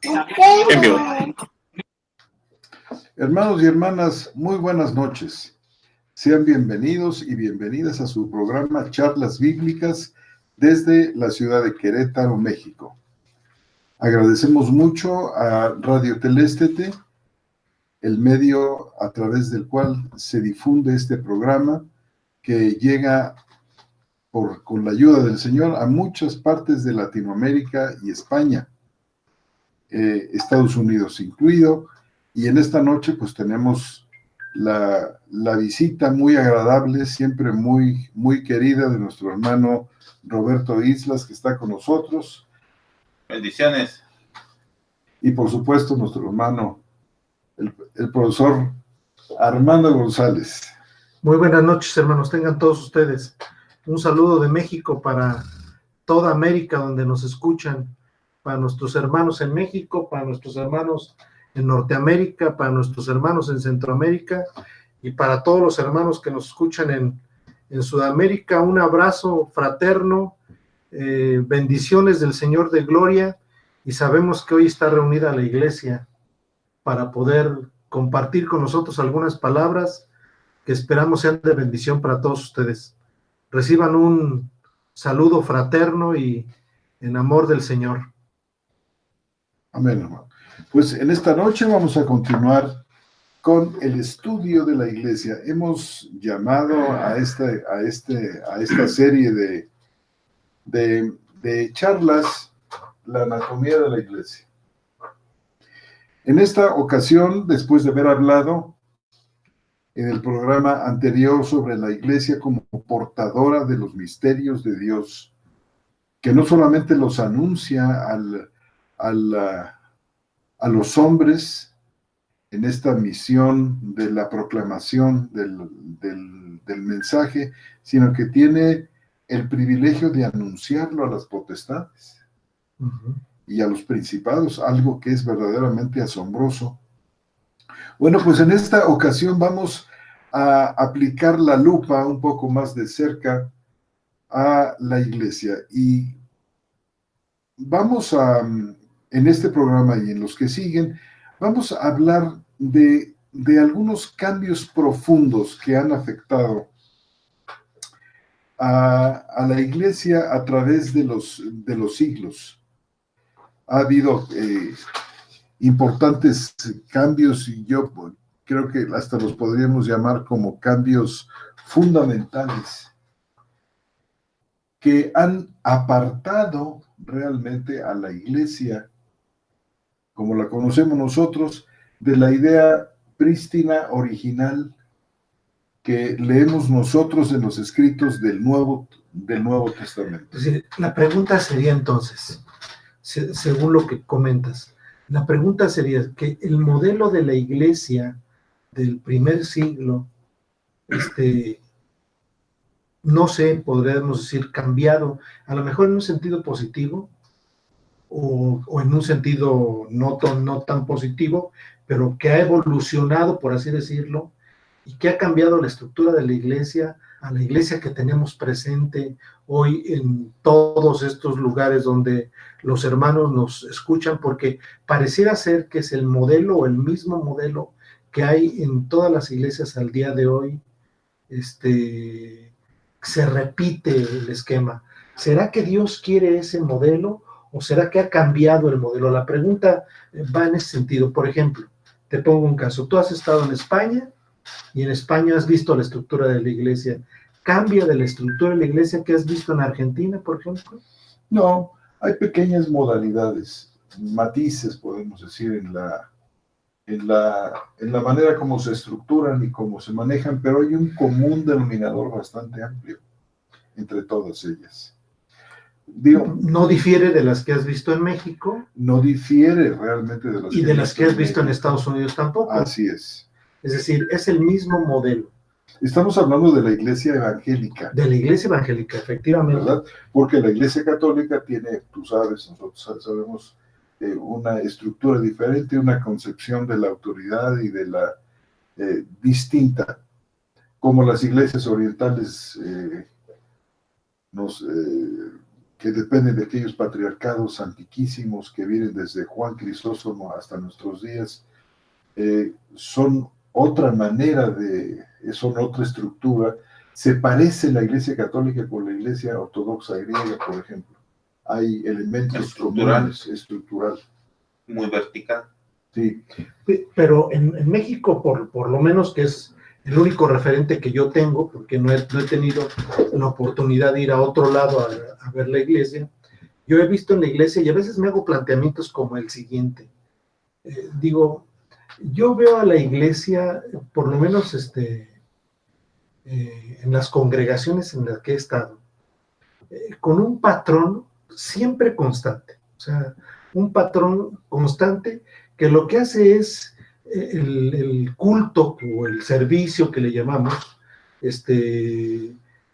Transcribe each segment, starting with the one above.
En vivo. Hermanos y hermanas, muy buenas noches. Sean bienvenidos y bienvenidas a su programa Charlas Bíblicas desde la ciudad de Querétaro, México. Agradecemos mucho a Radio Telestete, el medio a través del cual se difunde este programa, que llega con la ayuda del Señor a muchas partes de Latinoamérica y España, Estados Unidos incluido. Y en esta noche pues tenemos la visita muy agradable, siempre muy, muy querida, de nuestro hermano Roberto Islas, que está con nosotros. Bendiciones. Y por supuesto nuestro hermano, el profesor Armando González. Muy buenas noches, hermanos, tengan todos ustedes. Un saludo de México para toda América donde nos escuchan, para nuestros hermanos en México, para nuestros hermanos en Norteamérica, para nuestros hermanos en Centroamérica y para todos los hermanos que nos escuchan en Sudamérica. Un abrazo fraterno, bendiciones del Señor de Gloria, y sabemos que hoy está reunida la iglesia para poder compartir con nosotros algunas palabras que esperamos sean de bendición para todos ustedes. Reciban un saludo fraterno y en amor del Señor. Amén, hermano. Pues en esta noche vamos a continuar con el estudio de la iglesia. Hemos llamado a esta serie de charlas la anatomía de la iglesia. En esta ocasión, después de haber hablado en el programa anterior sobre la iglesia como portadora de los misterios de Dios, que no solamente los anuncia a los hombres en esta misión de la proclamación del mensaje, sino que tiene el privilegio de anunciarlo a las potestades y a los principados, algo que es verdaderamente asombroso. Bueno, pues en esta ocasión vamos a aplicar la lupa un poco más de cerca a la iglesia, y vamos en este programa y en los que siguen, vamos a hablar de algunos cambios profundos que han afectado a la iglesia a través de los siglos. Ha habido importantes cambios, y yo creo que hasta los podríamos llamar como cambios fundamentales, que han apartado realmente a la iglesia, como la conocemos nosotros, de la idea prístina, original, que leemos nosotros en los escritos del Nuevo Testamento. La pregunta sería entonces, según lo que comentas, la pregunta sería que el modelo de la iglesia del primer siglo, no sé, podríamos decir cambiado, a lo mejor en un sentido positivo o en un sentido no tan positivo, pero que ha evolucionado, por así decirlo, y que ha cambiado la estructura de la iglesia a la iglesia que tenemos presente hoy en todos estos lugares donde los hermanos nos escuchan, porque pareciera ser que es el modelo o el mismo modelo que hay en todas las iglesias al día de hoy. Se repite el esquema. ¿Será que Dios quiere ese modelo o será que ha cambiado el modelo? La pregunta va en ese sentido. Por ejemplo, te pongo un caso. Tú has estado en España y en España has visto la estructura de la iglesia. ¿Cambia de la estructura de la iglesia que has visto en Argentina, por ejemplo? No, hay pequeñas modalidades, matices, podemos decir, en la manera como se estructuran y cómo se manejan, pero hay un común denominador bastante amplio entre todas ellas. ¿No difiere de las que has visto en México? No difiere realmente de las ¿Y de las que has visto en Estados Unidos tampoco? Así es. Es decir, es el mismo modelo. Estamos hablando de la iglesia evangélica. De la iglesia evangélica, efectivamente. ¿Verdad? Porque la iglesia católica tiene, tú sabes, nosotros sabemos, una estructura diferente, una concepción de la autoridad y de la distinta, como las iglesias orientales nos que dependen de aquellos patriarcados antiquísimos que vienen desde Juan Crisóstomo hasta nuestros días, son otra manera son otra estructura. Se parece la Iglesia Católica con la Iglesia Ortodoxa griega, por ejemplo. Hay elementos comunes, estructural. Muy vertical. Sí. Pero en México, por lo menos, que es el único referente que yo tengo, porque no he tenido la oportunidad de ir a otro lado a ver la iglesia, yo he visto en la iglesia y a veces me hago planteamientos como el siguiente. Digo, yo veo a la iglesia, por lo menos en las congregaciones en las que he estado, con un patrón siempre constante. O sea, un patrón constante que lo que hace es el culto o el servicio que le llamamos,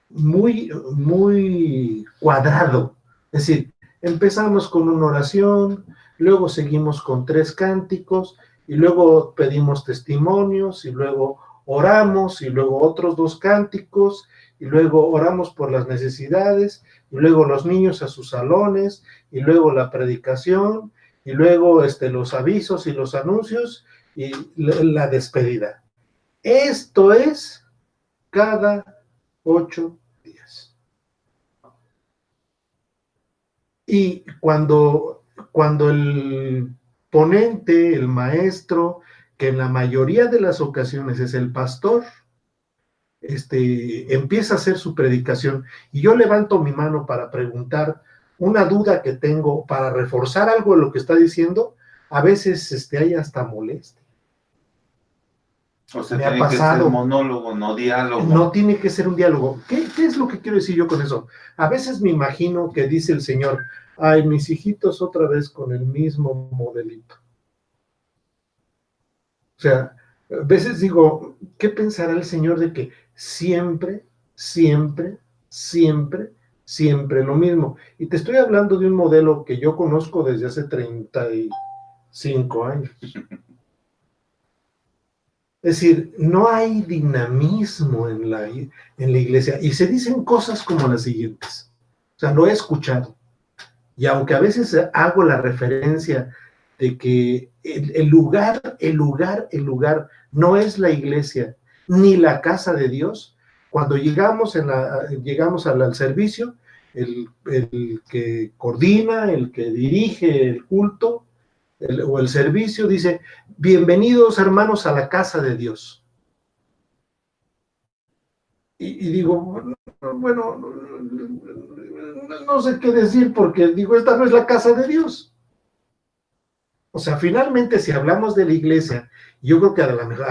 muy cuadrado. Es decir, empezamos con una oración, luego seguimos con 3 cánticos, y luego pedimos testimonios, y luego oramos, y luego otros 2 cánticos, y luego oramos por las necesidades, y luego los niños a sus salones, y luego la predicación, y luego los avisos y los anuncios, y la despedida. Esto es cada 8 días. Y cuando el ponente, el maestro, que en la mayoría de las ocasiones es el pastor, empieza a hacer su predicación, y yo levanto mi mano para preguntar una duda que tengo, para reforzar algo de lo que está diciendo, a veces hay hasta molestia. O sea, Me ha tiene que pasado. ser monólogo, no diálogo. No tiene que ser un diálogo. ¿Qué es lo que quiero decir yo con eso? A veces me imagino que dice el Señor, ay, mis hijitos otra vez con el mismo modelito. O sea, a veces digo, ¿qué pensará el Señor de que siempre, siempre, siempre, siempre lo mismo? Y te estoy hablando de un modelo que yo conozco desde hace 35 años. Es decir, no hay dinamismo en la iglesia, y se dicen cosas como las siguientes. O sea, lo he escuchado. Y aunque a veces hago la referencia de que el lugar no es la iglesia ni la casa de Dios, cuando llegamos al servicio, el que coordina, el que dirige el culto o el servicio dice, bienvenidos hermanos a la casa de Dios. Y digo, bueno, no sé qué decir, porque digo, esta no es la casa de Dios. O sea, finalmente, si hablamos de la iglesia, yo creo que a lo mejor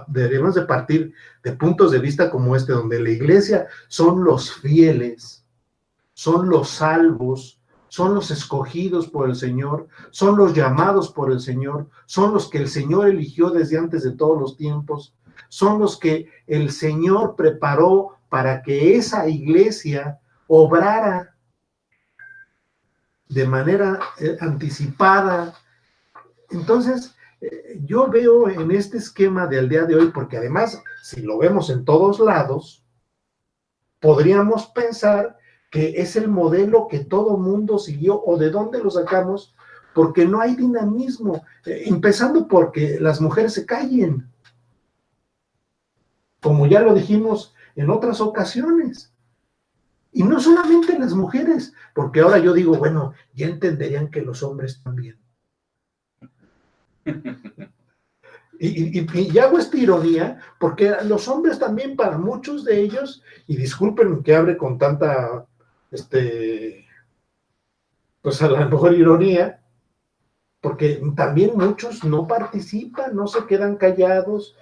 deberíamos de partir de puntos de vista como donde la iglesia son los fieles, son los salvos, son los escogidos por el Señor, son los llamados por el Señor, son los que el Señor eligió desde antes de todos los tiempos, son los que el Señor preparó para que esa iglesia obrara de manera anticipada. Entonces, yo veo en este esquema del día de hoy, porque además, si lo vemos en todos lados, podríamos pensar que es el modelo que todo mundo siguió, o de dónde lo sacamos, porque no hay dinamismo, empezando porque las mujeres se callen, como ya lo dijimos en otras ocasiones. Y no solamente las mujeres, porque ahora yo digo, bueno, ya entenderían que los hombres también. Y hago esta ironía, porque los hombres también, para muchos de ellos, y disculpen que hable con tanta, pues a lo mejor ironía, porque también muchos no participan, no se quedan callados,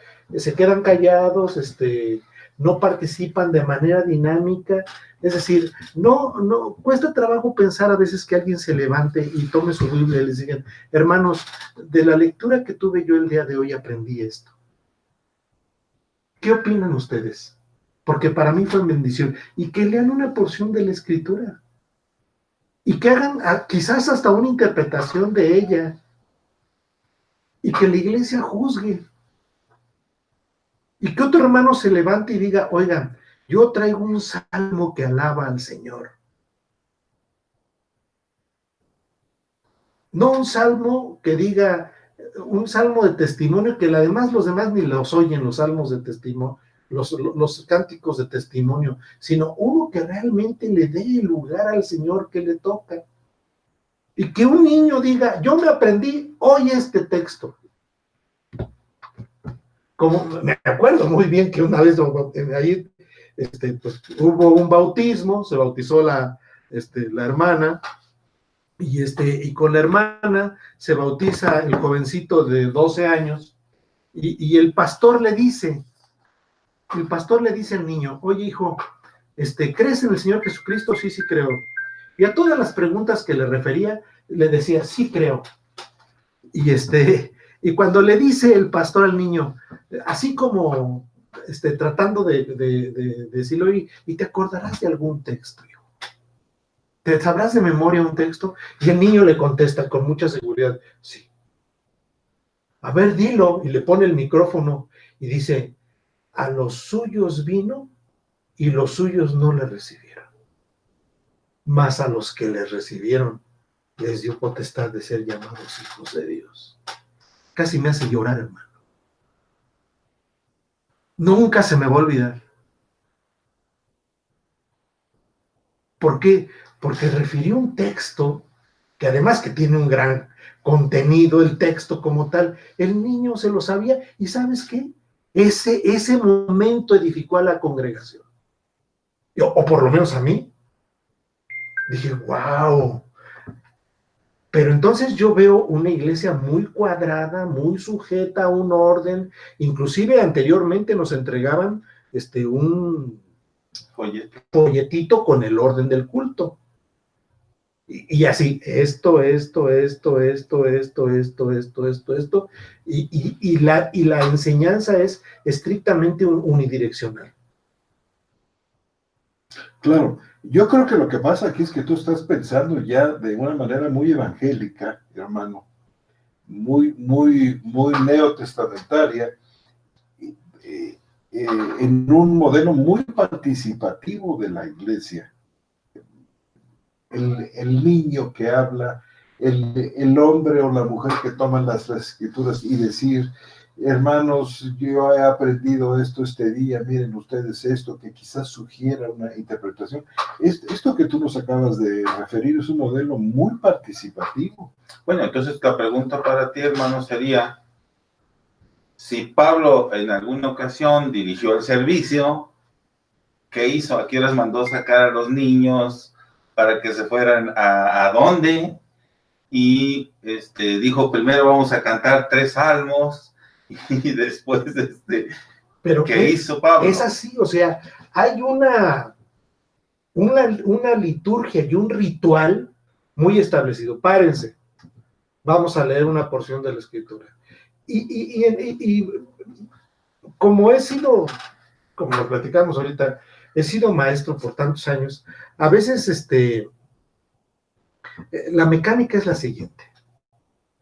no participan de manera dinámica. Es decir, no cuesta trabajo pensar a veces que alguien se levante y tome su Biblia y les digan, hermanos, de la lectura que tuve yo el día de hoy aprendí esto. ¿Qué opinan ustedes? Porque para mí fue bendición. Y que lean una porción de la Escritura. Y que hagan quizás hasta una interpretación de ella. Y que la iglesia juzgue. Y que otro hermano se levante y diga, oigan, yo traigo un salmo que alaba al Señor. No un salmo que diga, un salmo de testimonio, que además los demás ni los oyen, los salmos de testimonio, los cánticos de testimonio, sino uno que realmente le dé el lugar al Señor que le toca. Y que un niño diga, yo me aprendí hoy este texto. Como me acuerdo muy bien que una vez ahí pues, hubo un bautismo, se bautizó la hermana, y con la hermana se bautiza el jovencito de 12 años, y el pastor le dice al niño, oye hijo, ¿crees en el Señor Jesucristo? Sí, sí creo. Y a todas las preguntas que le refería, le decía, sí creo. Y cuando le dice el pastor al niño, así como tratando de decirlo, y te acordarás de algún texto, hijo. ¿Te sabrás de memoria un texto? Y el niño le contesta con mucha seguridad, sí. A ver, dilo, y le pone el micrófono y dice, a los suyos vino y los suyos no le recibieron. Mas a los que le recibieron les dio potestad de ser llamados hijos de Dios. Casi me hace llorar, hermano. Nunca se me va a olvidar. ¿Por qué? Porque refirió un texto que además que tiene un gran contenido, el texto como tal, el niño se lo sabía, y ¿sabes qué? Ese momento edificó a la congregación. O por lo menos a mí. Dije, wow. Pero entonces yo veo una iglesia muy cuadrada, muy sujeta a un orden. Inclusive anteriormente nos entregaban un folletito con el orden del culto. Y así, esto, y la enseñanza es estrictamente unidireccional. Claro, yo creo que lo que pasa aquí es que tú estás pensando ya de una manera muy evangélica, hermano, muy neotestamentaria, en un modelo muy participativo de la iglesia. El niño que habla, el hombre o la mujer que toman las escrituras y decir, hermanos, yo he aprendido esto este día, miren ustedes esto, que quizás sugiera una interpretación. Esto que tú nos acabas de referir es un modelo muy participativo. Bueno, entonces la pregunta para ti, hermano, sería, si Pablo en alguna ocasión dirigió el servicio, ¿qué hizo? ¿A qué horas mandó sacar a los niños para que se fueran a dónde? Y dijo, primero vamos a cantar 3 salmos, y después, ¿Pero ¿qué hizo Pablo? Es así, o sea, hay una liturgia y un ritual muy establecido. Párense, vamos a leer una porción de la Escritura. Y como he sido, como lo platicamos ahorita, he sido maestro por tantos años, a veces la mecánica es la siguiente.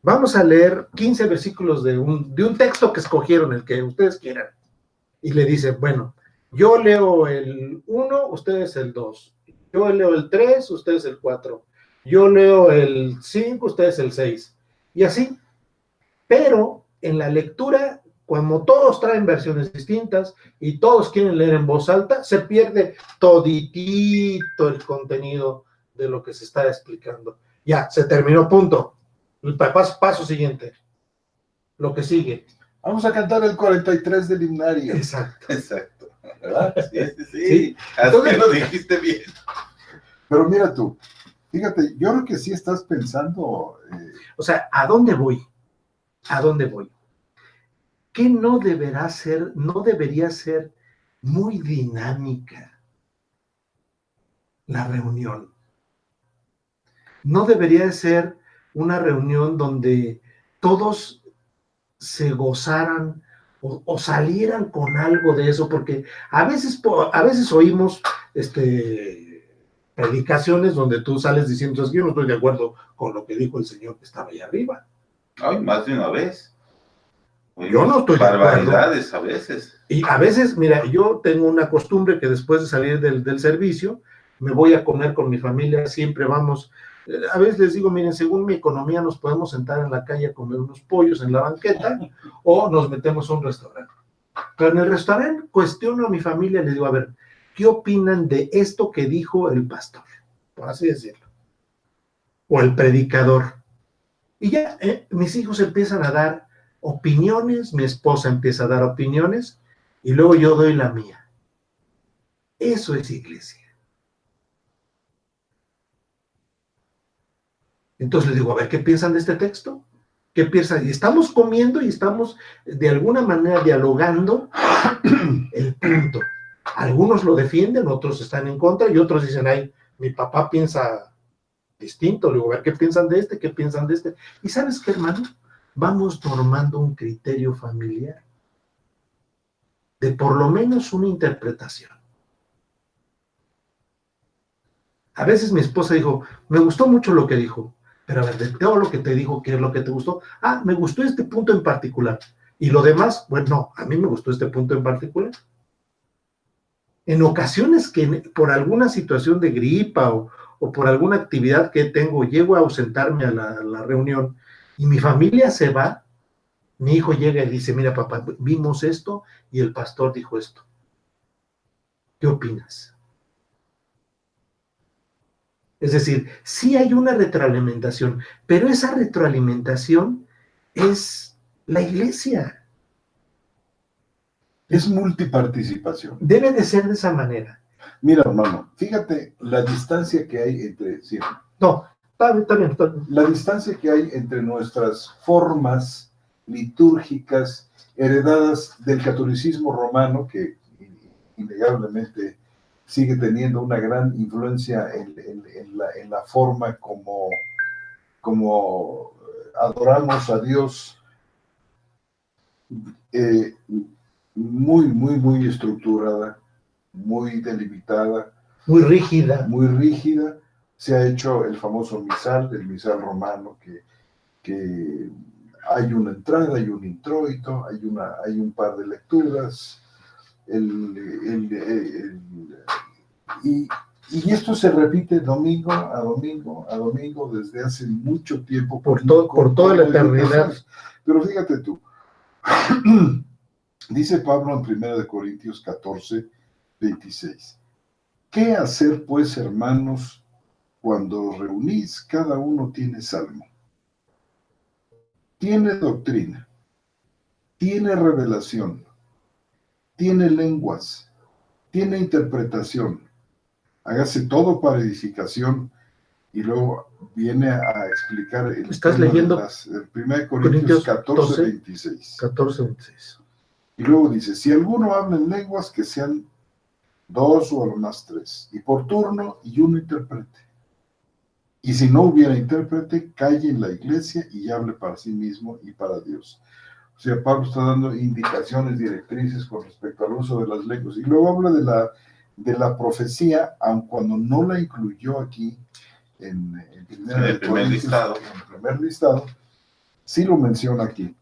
Vamos a leer 15 versículos de un texto que escogieron, el que ustedes quieran. Y le dice, bueno, yo leo el 1, ustedes el 2. Yo leo el 3, ustedes el 4. Yo leo el 5, ustedes el 6. Y así. Pero en la lectura, como todos traen versiones distintas y todos quieren leer en voz alta, se pierde toditito el contenido de lo que se está explicando. Ya, se terminó, punto. El paso siguiente. Lo que sigue. Vamos a cantar el 43 del himnario. Exacto. ¿Verdad? Sí. Así lo dijiste bien. Pero mira tú, fíjate, yo creo que sí estás pensando... O sea, ¿a dónde voy? ¿A dónde voy? ¿Qué no debería ser muy dinámica la reunión? No debería ser una reunión donde todos se gozaran o salieran con algo de eso, porque a veces oímos predicaciones donde tú sales diciendo, yo no estoy de acuerdo con lo que dijo el Señor que estaba ahí arriba. Ay, más de una vez. Yo no estoy de acuerdo. Barbaridades a veces. Y a veces, mira, yo tengo una costumbre que después de salir del servicio, me voy a comer con mi familia, siempre vamos A veces les digo, miren, según mi economía nos podemos sentar en la calle a comer unos pollos en la banqueta o nos metemos a un restaurante. Pero en el restaurante cuestiono a mi familia, les digo, a ver, ¿qué opinan de esto que dijo el pastor? Por así decirlo. O el predicador. Y ya mis hijos empiezan a dar opiniones, mi esposa empieza a dar opiniones y luego yo doy la mía. Eso es iglesia. Entonces les digo, a ver, ¿qué piensan de este texto? ¿Qué piensan? Y estamos comiendo y estamos de alguna manera dialogando el punto. Algunos lo defienden, otros están en contra y otros dicen, ay, mi papá piensa distinto. Le digo, a ver, ¿qué piensan de este? ¿Qué piensan de este? ¿Y sabes qué, hermano? Vamos formando un criterio familiar de por lo menos una interpretación. A veces mi esposa dijo, me gustó mucho lo que dijo, pero a ver, de todo lo que te dijo, ¿qué es lo que te gustó? Ah, me gustó este punto en particular. Y lo demás, bueno, no, a mí me gustó este punto en particular. En ocasiones que por alguna situación de gripa o por alguna actividad que tengo, llego a ausentarme a la reunión y mi familia se va, mi hijo llega y dice, mira papá, vimos esto y el pastor dijo esto. ¿Qué opinas? Es decir, sí hay una retroalimentación, pero esa retroalimentación es la iglesia. Es multiparticipación. Debe de ser de esa manera. Mira, hermano, fíjate la distancia que hay entre... Sí, no, está bien. La distancia que hay entre nuestras formas litúrgicas heredadas del catolicismo romano, que innegablemente sigue teniendo una gran influencia en la forma como adoramos a Dios, muy estructurada, muy delimitada, muy rígida. Se ha hecho el famoso misal, el misal romano, que hay una entrada, hay un introito, hay un par de lecturas, y esto se repite domingo a domingo desde hace mucho tiempo. Por toda la eternidad. Pero fíjate tú, dice Pablo en 1 Corintios 14, 26. ¿Qué hacer pues, hermanos, cuando os reunís? Cada uno tiene salmo, tiene doctrina, tiene revelación, tiene lenguas, tiene interpretación. Hágase todo para edificación. Y luego viene a explicar el ¿Estás leyendo? 1 Corintios 14, 26. 14, 26. Y luego dice, si alguno habla en lenguas, que sean 2 o a lo más 3, y por turno, y uno interprete. Y si no hubiera intérprete, calle en la iglesia y hable para sí mismo y para Dios. O sea, Pablo está dando indicaciones, directrices con respecto al uso de las lenguas. Y luego habla de la profecía, aun cuando no la incluyó aquí en el primer listado, sí lo menciona aquí.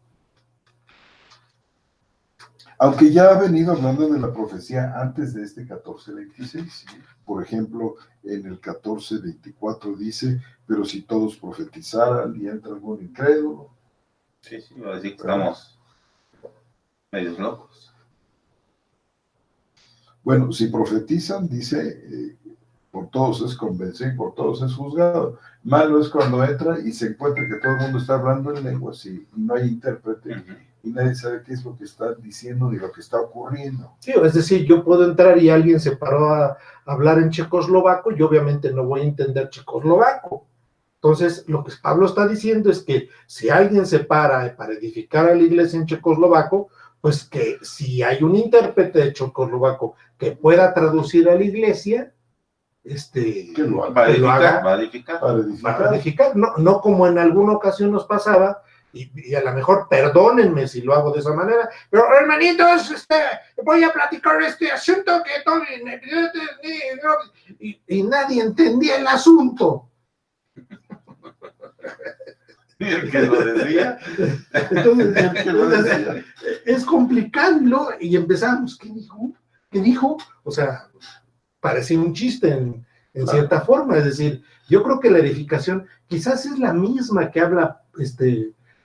Aunque ya ha venido hablando de la profecía antes de este 14:26. ¿Sí? Por ejemplo, en el 14:24 dice, pero si todos profetizaran y entra algún incrédulo. Sí, va a decir que estamos medios locos. Bueno, si profetizan, dice, por todos es convencido y por todos es juzgado. Malo es cuando entra y se encuentra que todo el mundo está hablando en lenguas y no hay intérprete. Y nadie sabe qué es lo que está diciendo ni lo que está ocurriendo. Sí, es decir, yo puedo entrar y alguien se paró a hablar en checoslovaco y obviamente no voy a entender checoslovaco. Entonces, lo que Pablo está diciendo es que si alguien se para edificar a la iglesia en checoslovaco, pues que si hay un intérprete de checoslovaco que pueda traducir a la iglesia, que lo haga. Va a edificar. No como en alguna ocasión nos pasaba, y a lo mejor perdónenme si lo hago de esa manera, pero hermanitos, voy a platicar este asunto y nadie entendía el asunto. ¿Y el que lo decía? Entonces, es complicado, ¿no? Y empezamos, ¿qué dijo? O sea, parecía un chiste en Claro. cierta forma. Es decir, yo creo que la edificación quizás es la misma que habla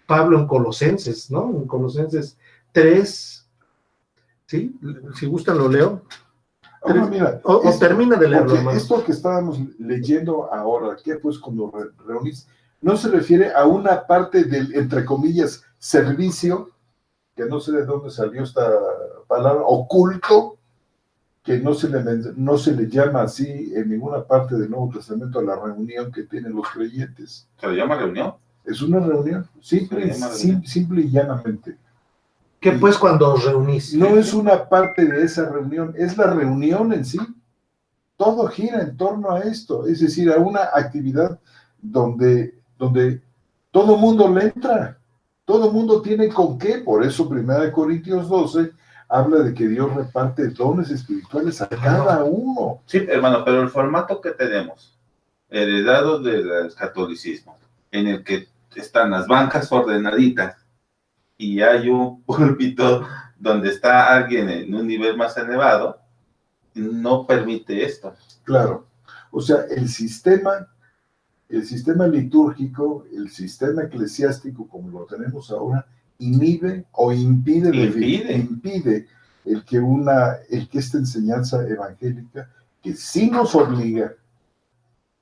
Pablo en Colosenses, ¿no? En Colosenses 3, ¿sí? Si gustan lo leo. Ahora, mira, O termina de leerlo, porque hermano. esto que estábamos leyendo ahora, que pues cuando reunís, no se refiere a una parte del, entre comillas, servicio, que no sé de dónde salió esta palabra, oculto, que no se le llama así en ninguna parte del Nuevo Testamento a la reunión que tienen los creyentes. ¿Se le llama reunión? Es una reunión, simple, Se llama reunión. simple y llanamente. ¿Qué pues cuando os reunís? No es una parte de esa reunión, es la reunión en sí. Todo gira en torno a esto, es decir, a una actividad donde todo mundo le entra, todo mundo tiene con qué. Por eso 1 Corintios 12 habla de que Dios reparte dones espirituales a cada uno. Sí, hermano, pero el formato que tenemos, heredado del catolicismo, en el que están las bancas ordenaditas y hay un púlpito donde está alguien en un nivel más elevado, no permite esto. Claro, o sea, el sistema litúrgico, el sistema eclesiástico como lo tenemos ahora, inhibe o impide el que esta enseñanza evangélica, que sí nos obliga.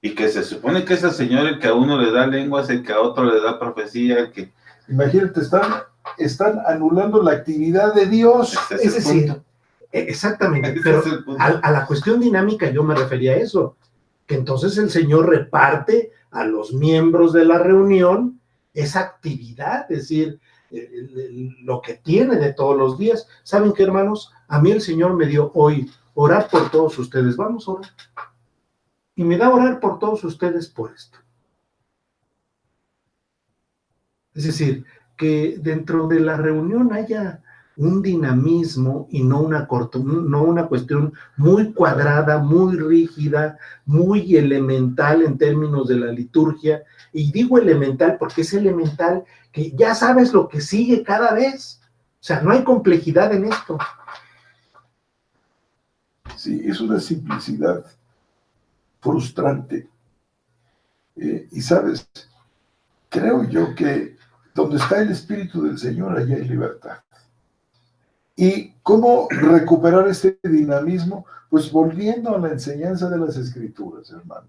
Y que se supone que es el Señor el que a uno le da lenguas, el que a otro le da profecía, el que... Imagínate, están anulando la actividad de Dios. Es decir, exactamente, pero a la cuestión dinámica yo me refería a eso, que entonces el Señor reparte a los miembros de la reunión esa actividad, es decir, lo que tiene de todos los días. ¿Saben qué, hermanos? A mí el Señor me dio hoy orar por todos ustedes. Vamos a orar. Y me da a orar por todos ustedes por esto. Es decir, que dentro de la reunión haya un dinamismo y no una cuestión muy cuadrada, muy rígida, muy elemental en términos de la liturgia. Y digo elemental porque es elemental que ya sabes lo que sigue cada vez. O sea, no hay complejidad en esto. Sí, es una simplicidad frustrante. Y sabes, creo yo que donde está el Espíritu del Señor, allá hay libertad. ¿Y cómo recuperar este dinamismo? Pues volviendo a la enseñanza de las Escrituras, hermano.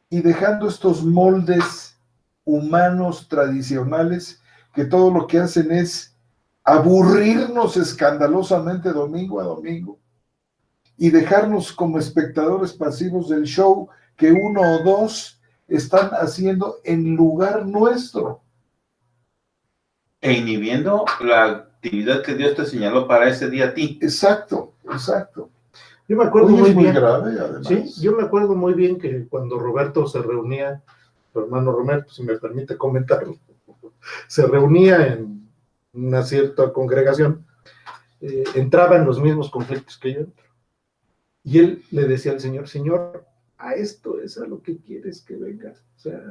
Y dejando estos moldes humanos tradicionales que todo lo que hacen es aburrirnos escandalosamente domingo a domingo y dejarnos como espectadores pasivos del show que uno o dos están haciendo en lugar nuestro. E inhibiendo la actividad que Dios te señaló para ese día a ti. Exacto, exacto. Yo me acuerdo Hoy muy es muy bien. grave, además. Sí, yo me acuerdo muy bien que cuando Roberto se reunía, su hermano Roberto, si me permite comentarlo, se reunía en una cierta congregación, entraba en los mismos conflictos que yo entro. Y él le decía al Señor, Señor, a esto es a lo que quieres que vengas. O sea,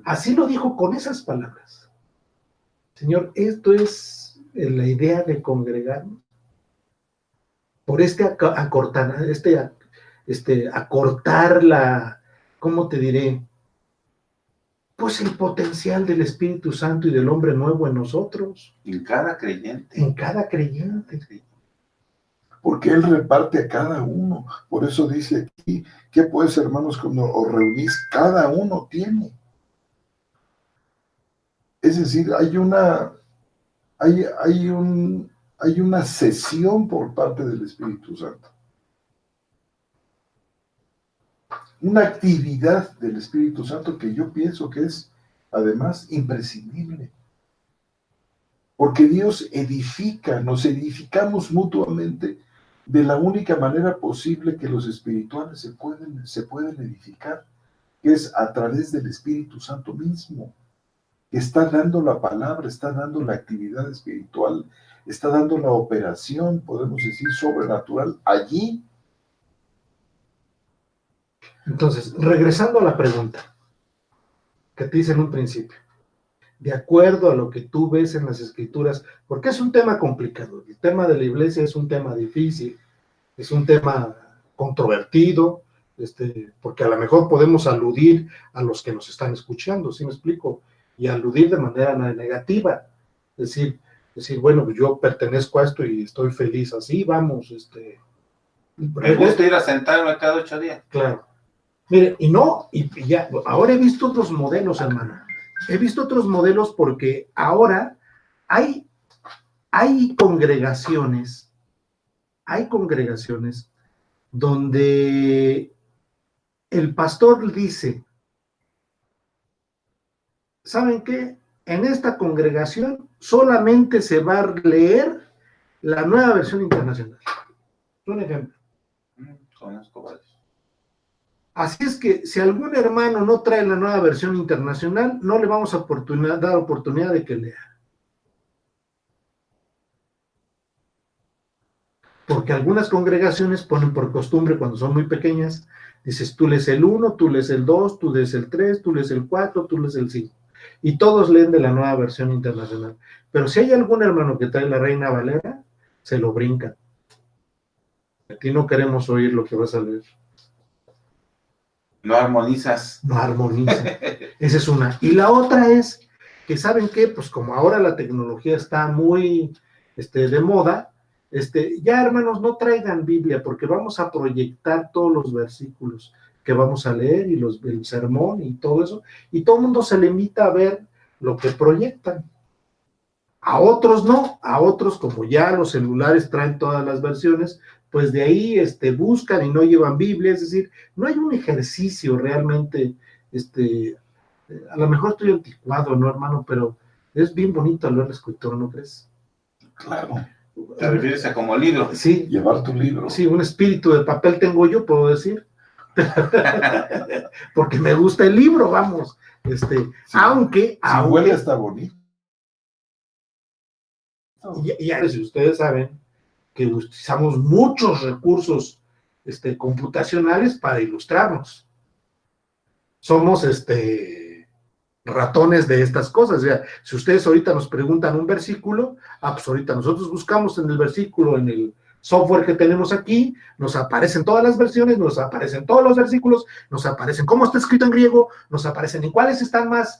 así lo dijo con esas palabras. Señor, esto es la idea de congregarnos. Por acortar la, ¿cómo te diré? Pues el potencial del Espíritu Santo y del hombre nuevo en nosotros. En cada creyente. En cada creyente. Porque Él reparte a cada uno. Por eso dice aquí, ¿qué pues, hermanos, cuando os reunís? Cada uno tiene. Es decir, hay una cesión por parte del Espíritu Santo. Una actividad del Espíritu Santo que yo pienso que es, además, imprescindible. Porque Dios edifica, nos edificamos mutuamente de la única manera posible que los espirituales se pueden edificar, que es a través del Espíritu Santo mismo, que está dando la palabra, está dando la actividad espiritual, está dando la operación, podemos decir, sobrenatural allí. Entonces, regresando a la pregunta que te hice en un principio, de acuerdo a lo que tú ves en las Escrituras, porque es un tema complicado, el tema de la iglesia es un tema difícil, es un tema controvertido, porque a lo mejor podemos aludir a los que nos están escuchando, ¿sí me explico? Y aludir de manera negativa, decir, bueno, yo pertenezco a esto y estoy feliz así, vamos, Me gusta ir a sentarme cada 8 días. Claro. Mire, y ya, ahora he visto otros modelos, hermano. He visto otros modelos porque ahora hay congregaciones donde el pastor dice, ¿saben qué? En esta congregación solamente se va a leer la Nueva Versión Internacional. Un ejemplo. Conozco varios. Así es que si algún hermano no trae la Nueva Versión Internacional, no le vamos a dar oportunidad de que lea. Porque algunas congregaciones ponen por costumbre, cuando son muy pequeñas, dices, tú lees el 1, tú lees el 2, tú lees el 3, tú lees el 4, tú lees el 5. Y todos leen de la Nueva Versión Internacional. Pero si hay algún hermano que trae la Reina Valera, se lo brincan. Aquí no queremos oír lo que vas a leer. No armonizas. No armoniza. Esa es una. Y la otra es que, ¿saben qué? Pues como ahora la tecnología está muy de moda, ya hermanos, no traigan Biblia porque vamos a proyectar todos los versículos que vamos a leer y el sermón y todo eso, y todo el mundo se le invita a ver lo que proyectan. A otros no, a otros como ya los celulares traen todas las versiones, pues de ahí buscan y no llevan Biblia, es decir, no hay un ejercicio realmente, a lo mejor estoy anticuado, ¿no, hermano? Pero es bien bonito leer la escritura, ¿no crees? Claro. ¿Te refieres a como libro? Sí. Llevar tu libro. Sí, un espíritu de papel tengo yo, puedo decir. Porque me gusta el libro, vamos. Sí. Aunque huele está bonito. Y ahora, si ustedes saben que utilizamos muchos recursos computacionales para ilustrarnos. Somos ratones de estas cosas. O sea, si ustedes ahorita nos preguntan un versículo, pues ahorita nosotros buscamos en el versículo, en el software que tenemos aquí, nos aparecen todas las versiones, nos aparecen todos los versículos, nos aparecen cómo está escrito en griego, nos aparecen en cuáles están más,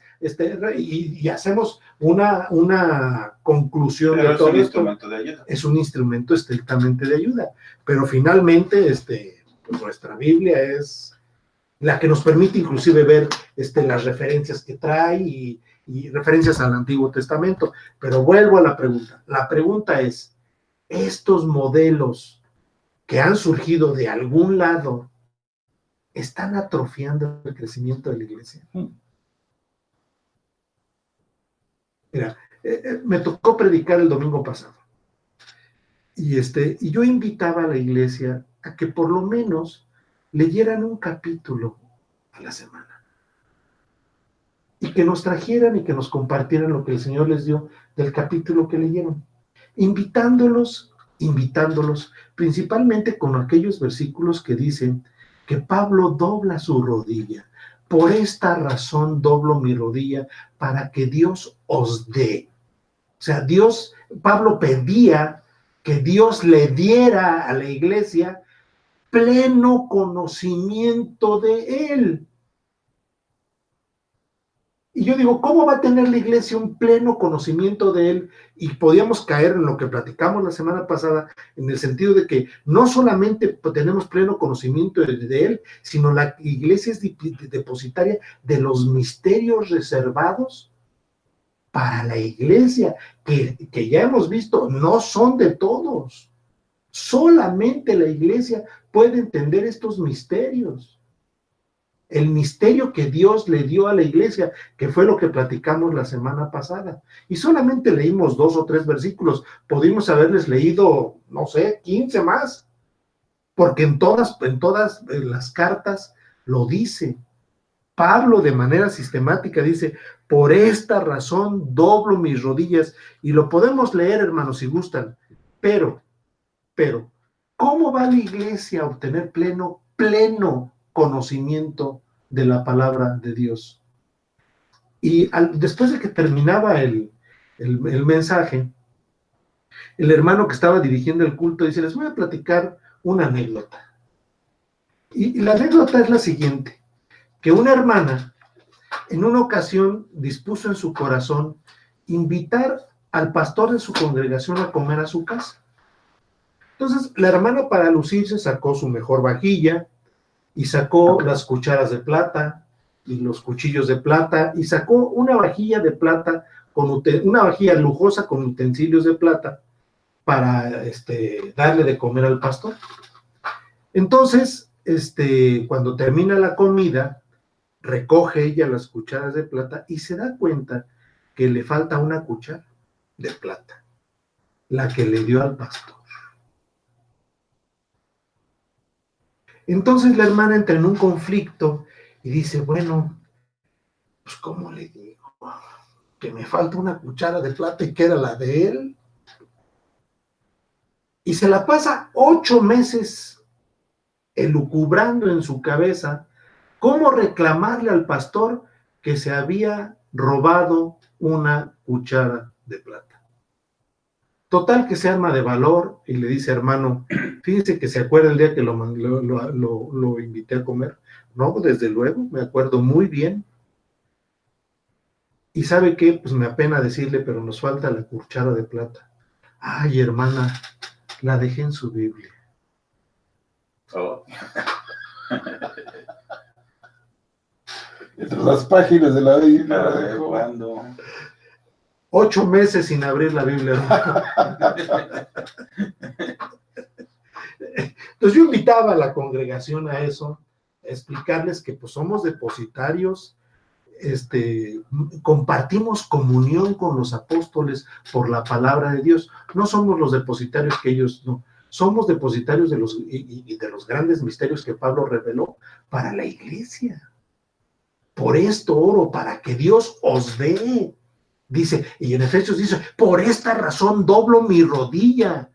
y hacemos una conclusión. Pero de todo es un esto. instrumento de ayuda. Es un instrumento estrictamente de ayuda, pero finalmente pues nuestra Biblia es la que nos permite inclusive ver las referencias que trae y referencias al Antiguo Testamento. Pero vuelvo a la pregunta. La pregunta es, ¿estos modelos que han surgido de algún lado están atrofiando el crecimiento de la iglesia? Mira, me tocó predicar el domingo pasado. Y yo invitaba a la iglesia a que por lo menos leyeran un capítulo a la semana. Y que nos trajeran y que nos compartieran lo que el Señor les dio del capítulo que leyeron. Invitándolos, principalmente con aquellos versículos que dicen que Pablo dobla su rodilla. Por esta razón doblo mi rodilla para que Dios os dé. O sea, Pablo pedía que Dios le diera a la iglesia pleno conocimiento de él. Y yo digo, ¿cómo va a tener la iglesia un pleno conocimiento de él? Y podíamos caer en lo que platicamos la semana pasada, en el sentido de que no solamente tenemos pleno conocimiento de él, sino la iglesia es depositaria de los misterios reservados para la iglesia, que ya hemos visto, no son de todos. Solamente la iglesia puede entender estos misterios. El misterio que Dios le dio a la iglesia, que fue lo que platicamos la semana pasada. Y solamente leímos 2 o 3 versículos. Pudimos haberles leído, no sé, 15 más. Porque en todas las cartas lo dice. Pablo de manera sistemática dice, por esta razón doblo mis rodillas. Y lo podemos leer, hermanos, si gustan. Pero, ¿cómo va la iglesia a obtener pleno conocimiento de la palabra de Dios? Y después de que terminaba el mensaje, el hermano que estaba dirigiendo el culto dice, les voy a platicar una anécdota. Y la anécdota es la siguiente, que una hermana en una ocasión dispuso en su corazón invitar al pastor de su congregación a comer a su casa. Entonces, la hermana, para lucirse, sacó su mejor vajilla y sacó las cucharas de plata y los cuchillos de plata y sacó una vajilla de plata, una vajilla lujosa con utensilios de plata para darle de comer al pastor. Entonces, cuando termina la comida, recoge ella las cucharas de plata y se da cuenta que le falta una cuchara de plata, la que le dio al pastor. Entonces la hermana entra en un conflicto y dice, bueno, pues ¿cómo le digo? Que me falta una cuchara de plata y que era la de él. Y se la pasa 8 meses elucubrando en su cabeza cómo reclamarle al pastor que se había robado una cuchara de plata. Total que se arma de valor y le dice, hermano, fíjese que se acuerda el día que lo invité a comer. No, desde luego, me acuerdo muy bien. ¿Y sabe qué? Pues me apena decirle, pero nos falta la cuchara de plata. Ay, hermana, la dejé en su Biblia. Oh. Entre las páginas de la Biblia. ¿Cuándo? 8 meses sin abrir la Biblia, hermano. Entonces yo invitaba a la congregación a eso, a explicarles que pues somos depositarios, compartimos comunión con los apóstoles por la palabra de Dios. No somos los depositarios que ellos no. Somos depositarios de los grandes misterios que Pablo reveló para la iglesia. Por esto oro, para que Dios os dé. Dice, y en Efesios dice, por esta razón doblo mi rodilla,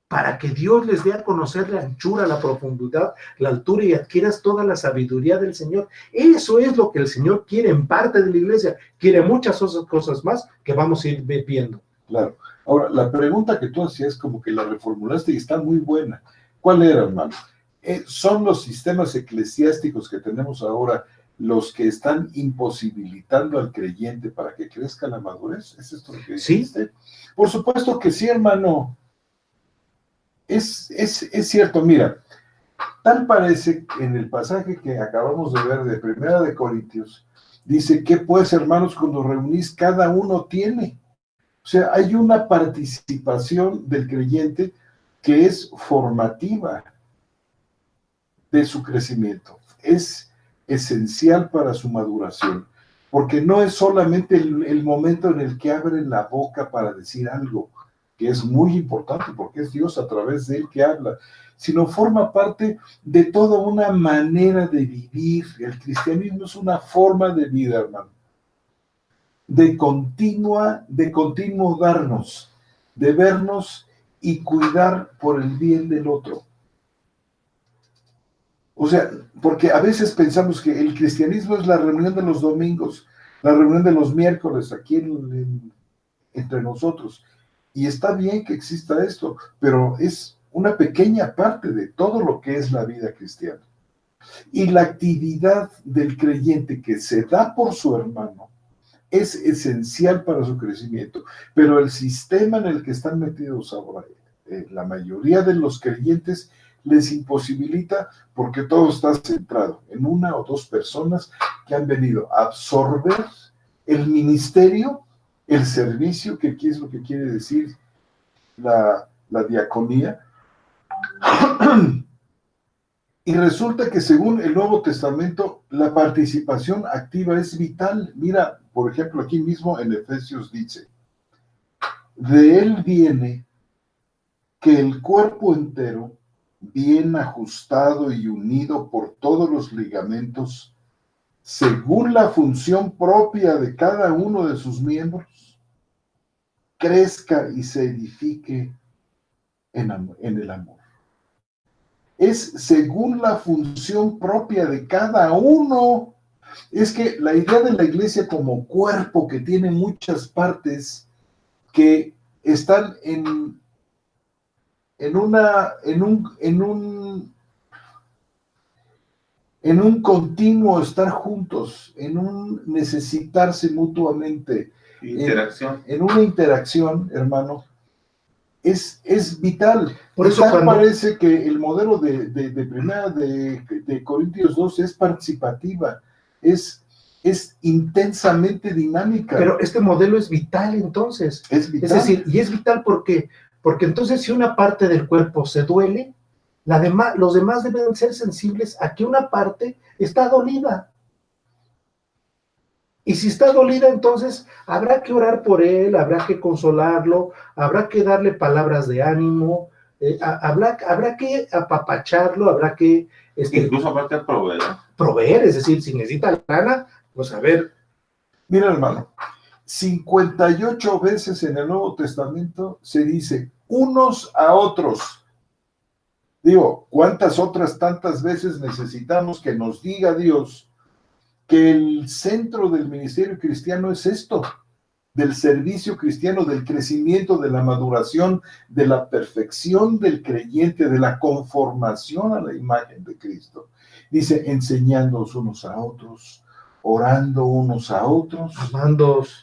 para que Dios les dé a conocer la anchura, la profundidad, la altura y adquieras toda la sabiduría del Señor. Eso es lo que el Señor quiere en parte de la iglesia. Quiere muchas otras cosas más que vamos a ir viendo. Claro. Ahora, la pregunta que tú hacías como que la reformulaste y está muy buena. ¿Cuál era, hermano? ¿Son los sistemas eclesiásticos que tenemos ahora los que están imposibilitando al creyente para que crezca la madurez? ¿Es esto lo que dijiste? ¿Sí? Por supuesto que sí, hermano. Es cierto, mira, tal parece que en el pasaje que acabamos de ver de Primera de Corintios, dice que pues, hermanos, cuando reunís, cada uno tiene. O sea, hay una participación del creyente que es formativa de su crecimiento. Es esencial para su maduración, porque no es solamente el momento en el que abren la boca para decir algo, que es muy importante, porque es Dios a través de él que habla, sino forma parte de toda una manera de vivir. El cristianismo es una forma de vida, hermano, de continuo darnos, de vernos y cuidar por el bien del otro. O sea, porque a veces pensamos que el cristianismo es la reunión de los domingos, la reunión de los miércoles aquí entre nosotros. Y está bien que exista esto, pero es una pequeña parte de todo lo que es la vida cristiana. Y la actividad del creyente que se da por su hermano es esencial para su crecimiento, pero el sistema en el que están metidos ahora, la mayoría de los creyentes, les imposibilita porque todo está centrado en una o dos personas que han venido a absorber el ministerio, el servicio, que aquí es lo que quiere decir la diaconía. Y resulta que según el Nuevo Testamento, la participación activa es vital. Mira, por ejemplo, aquí mismo en Efesios dice, de él viene que el cuerpo entero, bien ajustado y unido por todos los ligamentos, según la función propia de cada uno de sus miembros, crezca y se edifique en el amor. Es según la función propia de cada uno. Es que la idea de la iglesia como cuerpo que tiene muchas partes que están en un continuo estar juntos, en un necesitarse mutuamente, Interacción. en una interacción, hermano, es vital. Por eso tal parece que el modelo de Corintios 12 es participativa, es intensamente dinámica. Pero este modelo es vital entonces. Es vital. Es decir, y es vital porque entonces si una parte del cuerpo se duele, los demás deben ser sensibles a que una parte está dolida. Y si está dolida, entonces habrá que orar por él, habrá que consolarlo, habrá que darle palabras de ánimo, habrá que apapacharlo, habrá que... Incluso aparte de proveer, es decir, si necesita lana, pues a ver. Mira, hermano, 58 veces en el Nuevo Testamento se dice unos a otros. Digo, ¿cuántas otras tantas veces necesitamos que nos diga Dios que el centro del ministerio cristiano es esto, del servicio cristiano, del crecimiento, de la maduración, de la perfección del creyente, de la conformación a la imagen de Cristo? Dice, enseñándoos unos a otros, orando unos a otros,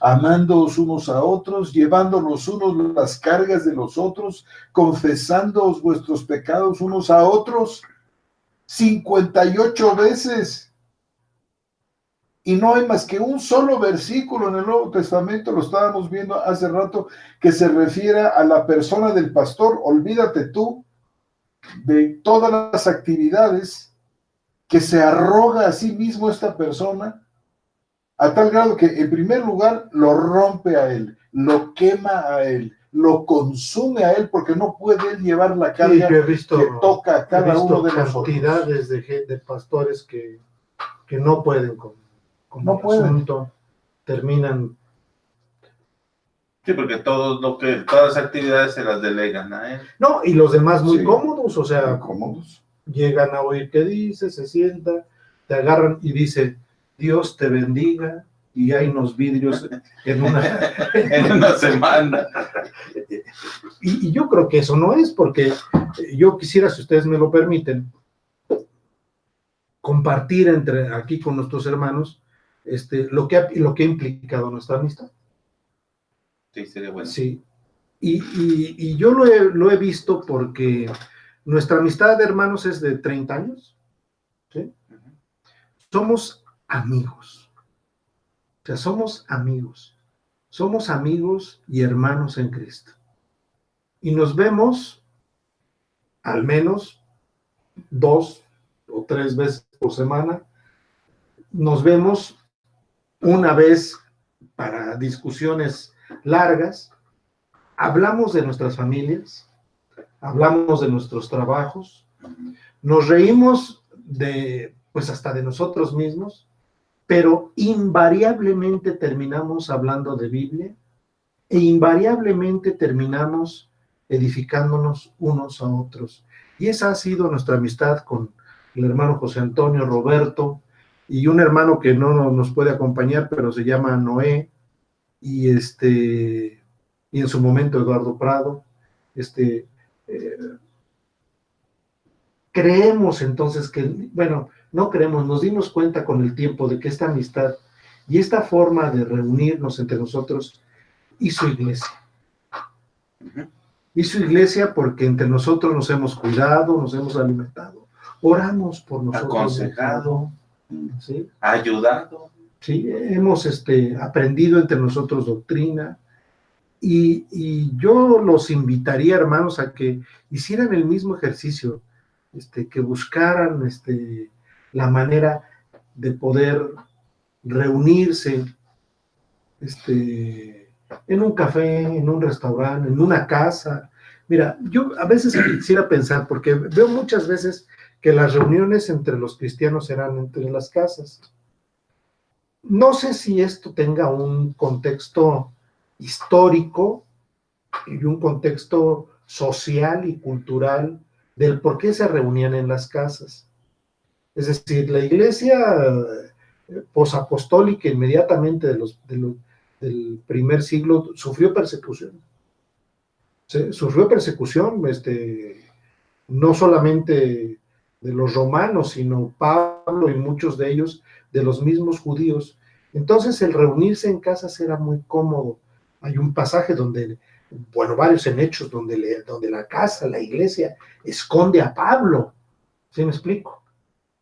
amándoos unos a otros, llevando los unos las cargas de los otros, confesándoos vuestros pecados unos a otros, 58 veces. Y no hay más que un solo versículo en el Nuevo Testamento, lo estábamos viendo hace rato, que se refiere a la persona del pastor. Olvídate tú de todas las actividades que se arroga a sí mismo esta persona, a tal grado que en primer lugar lo rompe a él, lo quema a él, lo consume a él, porque no puede él llevar la carga que toca a cada uno de nosotros. Cantidades de pastores que no pueden con el asunto, terminan. Sí, porque todas las actividades se las delegan a él. No, y los demás muy cómodos, o sea, muy cómodos. Llegan a oír qué dice, se sienta, te agarran y dice, Dios te bendiga, y hay unos vidrios en una semana. Y yo creo que eso no es, porque yo quisiera, si ustedes me lo permiten, compartir aquí con nuestros hermanos lo que ha implicado nuestra amistad. Sí, sería bueno. Sí, y yo lo he visto porque nuestra amistad de hermanos es de 30 años, ¿sí? Somos amigos, o sea, somos amigos y hermanos en Cristo. Y nos vemos al menos 2 o 3 veces por semana. Nos vemos una vez para discusiones largas, hablamos de nuestras familias, hablamos de nuestros trabajos, nos reímos pues hasta de nosotros mismos, pero invariablemente terminamos hablando de Biblia e invariablemente terminamos edificándonos unos a otros. Y esa ha sido nuestra amistad con el hermano José Antonio, Roberto, y un hermano que no nos puede acompañar, pero se llama Noé, y en su momento Eduardo Prado. Creemos entonces no creemos, nos dimos cuenta con el tiempo de que esta amistad y esta forma de reunirnos entre nosotros hizo iglesia. Hizo iglesia porque entre nosotros nos hemos cuidado, nos hemos alimentado, oramos por nosotros, aconsejado, ¿sí? Ayudado. Sí, hemos aprendido entre nosotros doctrina, y yo los invitaría, hermanos, a que hicieran el mismo ejercicio, que buscaran la manera de poder reunirse en un café, en un restaurante, en una casa. Mira, yo a veces quisiera pensar, porque veo muchas veces que las reuniones entre los cristianos serán entre las casas. No sé si esto tenga un contexto histórico y un contexto social y cultural del por qué se reunían en las casas. Es decir, la iglesia posapostólica inmediatamente del primer siglo sufrió persecución. Sufrió persecución, no solamente de los romanos, sino Pablo y muchos de ellos de los mismos judíos. Entonces el reunirse en casas era muy cómodo. Hay un pasaje donde, bueno, varios en Hechos, donde la casa, la iglesia, esconde a Pablo. ¿Sí me explico?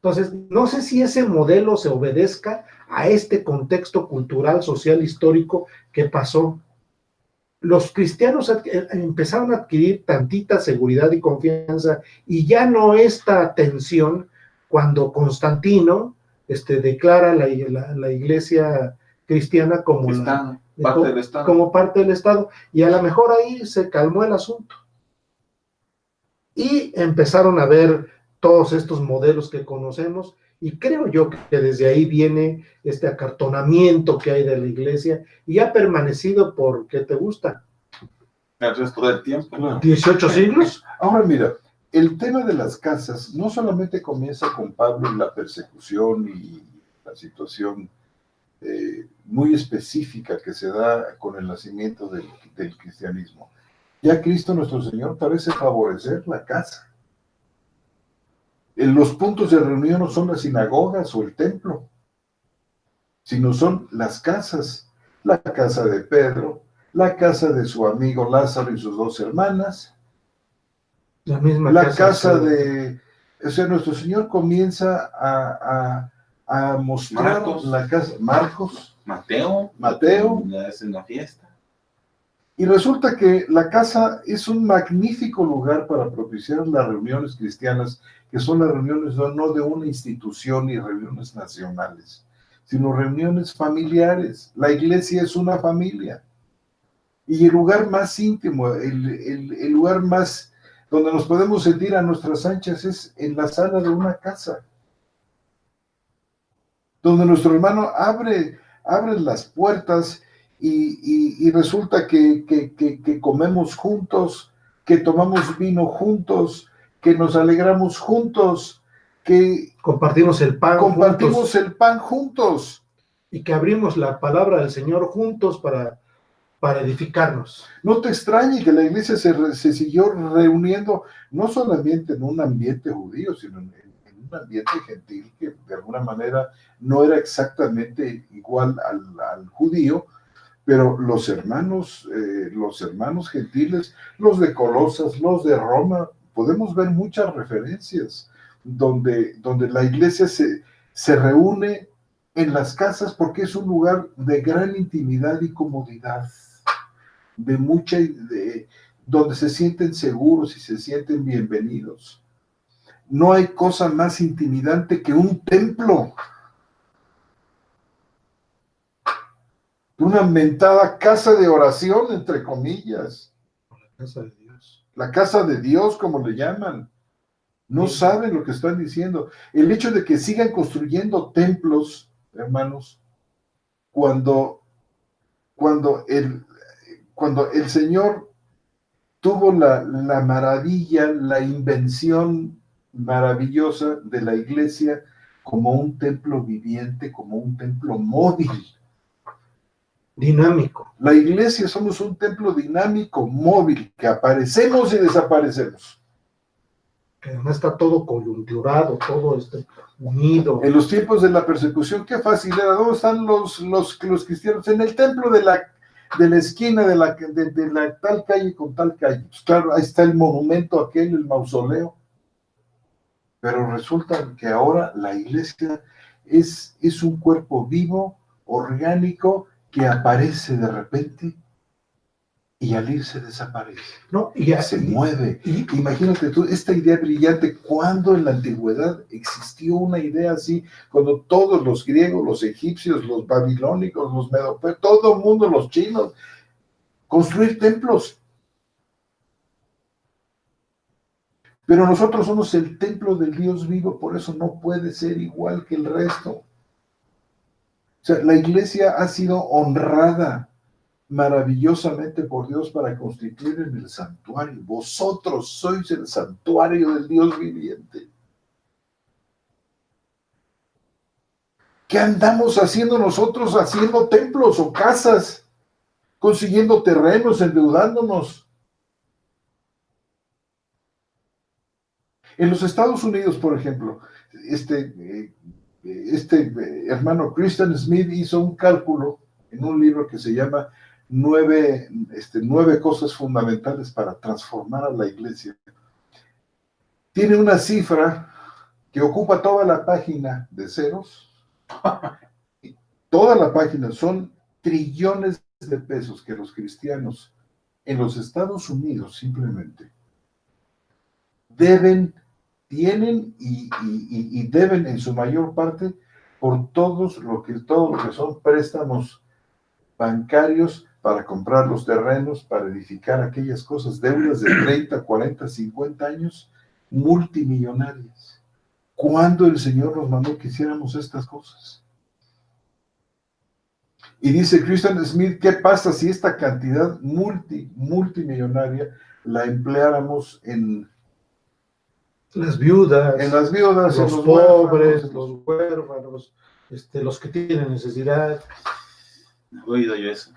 Entonces, no sé si ese modelo se obedezca a este contexto cultural, social, histórico que pasó. Los cristianos empezaron a adquirir tantita seguridad y confianza y ya no esta tensión cuando Constantino declara la iglesia cristiana como, como parte del Estado, y a lo mejor ahí se calmó el asunto. Y empezaron a ver todos estos modelos que conocemos, y creo yo que desde ahí viene este acartonamiento que hay de la iglesia, y ha permanecido por, ¿qué te gusta? El resto del tiempo. Claro. 18 siglos. Ahora mira, el tema de las casas no solamente comienza con Pablo y la persecución y la situación muy específica que se da con el nacimiento del cristianismo. Ya Cristo nuestro Señor parece favorecer la casa. Los puntos de reunión no son las sinagogas o el templo, sino son las casas. La casa de Pedro, la casa de su amigo Lázaro y sus 2 hermanas, la casa de... O sea, nuestro Señor comienza a mostrar la casa. Marcos, Mateo, es en la fiesta. Y resulta que la casa es un magnífico lugar para propiciar las reuniones cristianas, que son las reuniones no de una institución ni reuniones nacionales, sino reuniones familiares. La iglesia es una familia. Y el lugar más íntimo, el lugar más donde nos podemos sentir a nuestras anchas es en la sala de una casa, donde nuestro hermano abre las puertas y resulta que comemos juntos, que tomamos vino juntos, que nos alegramos juntos, que compartimos el pan juntos. Y que abrimos la palabra del Señor juntos para edificarnos. No te extrañe que la iglesia se siguió reuniendo, no solamente en un ambiente judío, sino en un ambiente gentil que de alguna manera no era exactamente igual al judío, pero los hermanos gentiles, los de Colosas, los de Roma, podemos ver muchas referencias donde la iglesia se reúne en las casas porque es un lugar de gran intimidad y comodidad, donde se sienten seguros y se sienten bienvenidos. No hay cosa más intimidante que un templo. Una mentada casa de oración, entre comillas. La casa de Dios. La casa de Dios, como le llaman. No saben lo que están diciendo. El hecho de que sigan construyendo templos, hermanos, cuando el Señor tuvo la maravilla, la invención maravillosa de la iglesia como un templo viviente, como un templo móvil. Dinámico. La iglesia somos un templo dinámico, móvil, que aparecemos y desaparecemos. Que además está todo coyunturado, todo unido. En los tiempos de la persecución, qué fácil era. ¿Dónde están los cristianos? En el templo de la esquina de la tal calle con tal calle. Pues claro, ahí está el monumento aquel, el mausoleo. Pero resulta que ahora la iglesia es un cuerpo vivo, orgánico, que aparece de repente y al irse desaparece. No, se mueve. Imagínate tú, esta idea brillante, cuando en la antigüedad existió una idea así, cuando todos los griegos, los egipcios, los babilónicos, los medopersas, todo el mundo, los chinos, construir templos. Pero nosotros somos el templo del Dios vivo, por eso no puede ser igual que el resto. O sea, la iglesia ha sido honrada maravillosamente por Dios para constituir en el santuario. Vosotros sois el santuario del Dios viviente. ¿Qué andamos haciendo nosotros? Haciendo templos o casas, consiguiendo terrenos, endeudándonos. En los Estados Unidos, por ejemplo, hermano Christian Smith hizo un cálculo en un libro que se llama nueve cosas fundamentales para transformar a la iglesia. Tiene una cifra que ocupa toda la página de ceros. Toda la página son trillones de pesos que los cristianos en los Estados Unidos simplemente tienen y deben en su mayor parte por todo lo que son préstamos bancarios para comprar los terrenos, para edificar aquellas cosas, deudas de 30, 40, 50 años, multimillonarias. ¿Cuándo el Señor nos mandó que hiciéramos estas cosas? Y dice Christian Smith, ¿qué pasa si esta cantidad multimillonaria la empleáramos en las viudas, los pobres, los huérfanos, los que tienen necesidad? No he oído yo eso.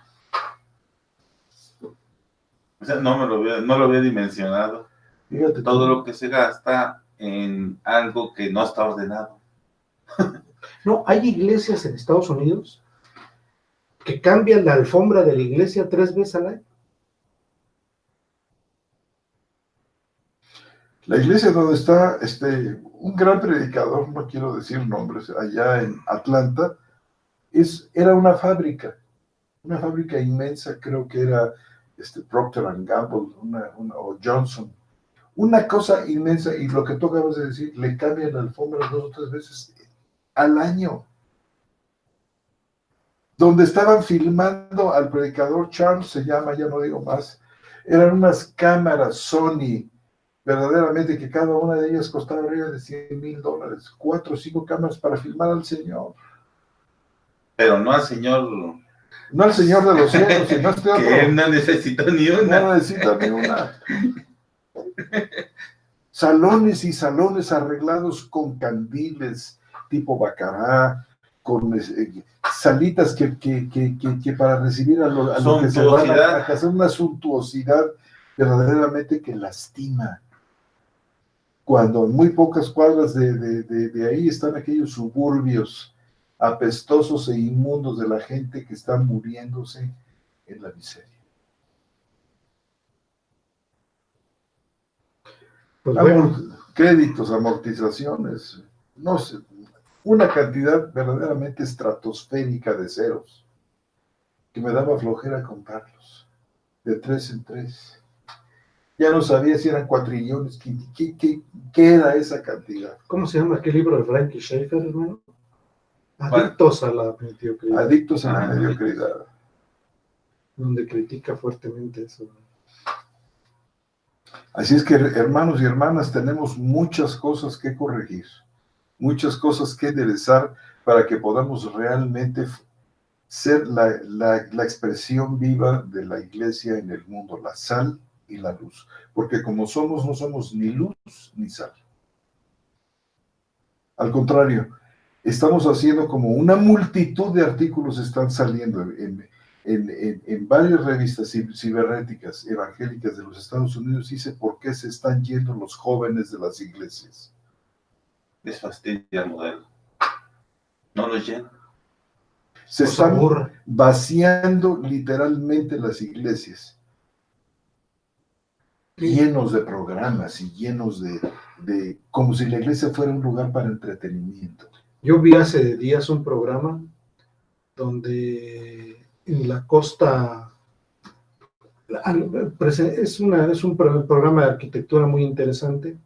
O sea, no lo había dimensionado. Fíjate, todo lo que se gasta en algo que no está ordenado. No, hay iglesias en Estados Unidos que cambian la alfombra de la iglesia 3 veces al año. La iglesia donde está un gran predicador, no quiero decir nombres, allá en Atlanta, era una fábrica inmensa, creo que era Procter & Gamble o Johnson, una cosa inmensa, y lo que tú acabas de decir, le cambian la alfombra 2 o 3 veces al año. Donde estaban filmando al predicador Charles, se llama, ya no digo más, eran unas cámaras Sony, verdaderamente, que cada una de ellas costaba arriba de $100,000, 4 o 5 cámaras para filmar al Señor. Pero no al Señor. No al Señor de los cielos, sino a otro. Que él no necesita ni una. No necesita ni una. Salones y salones arreglados con candiles, tipo Bacará, con salitas que para recibir a lo que se van a hacer una suntuosidad verdaderamente que lastima. Cuando en muy pocas cuadras de ahí están aquellos suburbios apestosos e inmundos de la gente que está muriéndose en la miseria. Pues bueno, créditos, amortizaciones, no sé, una cantidad verdaderamente estratosférica de ceros que me daba flojera contarlos, de 3 en 3. Ya no sabía si eran cuatrillones, ¿qué era esa cantidad? ¿Cómo se llama aquel libro de Frankie Schaeffer, hermano? Adictos a la mediocridad. Adictos a la mediocridad. Donde critica fuertemente eso. Así es que, hermanos y hermanas, tenemos muchas cosas que corregir, muchas cosas que enderezar para que podamos realmente ser la expresión viva de la iglesia en el mundo, la sal y la luz. Porque como somos, no somos ni luz ni sal. Al contrario, estamos haciendo como una multitud de artículos están saliendo en varias revistas cibernéticas evangélicas de los Estados Unidos. Dice por qué se están yendo los jóvenes de las iglesias. Les fastidia el modelo. No los llenan. Se están vaciando literalmente las iglesias. Llenos de programas y llenos de como si la iglesia fuera un lugar para entretenimiento. Yo vi hace días un programa donde en la costa es un programa de arquitectura muy interesante,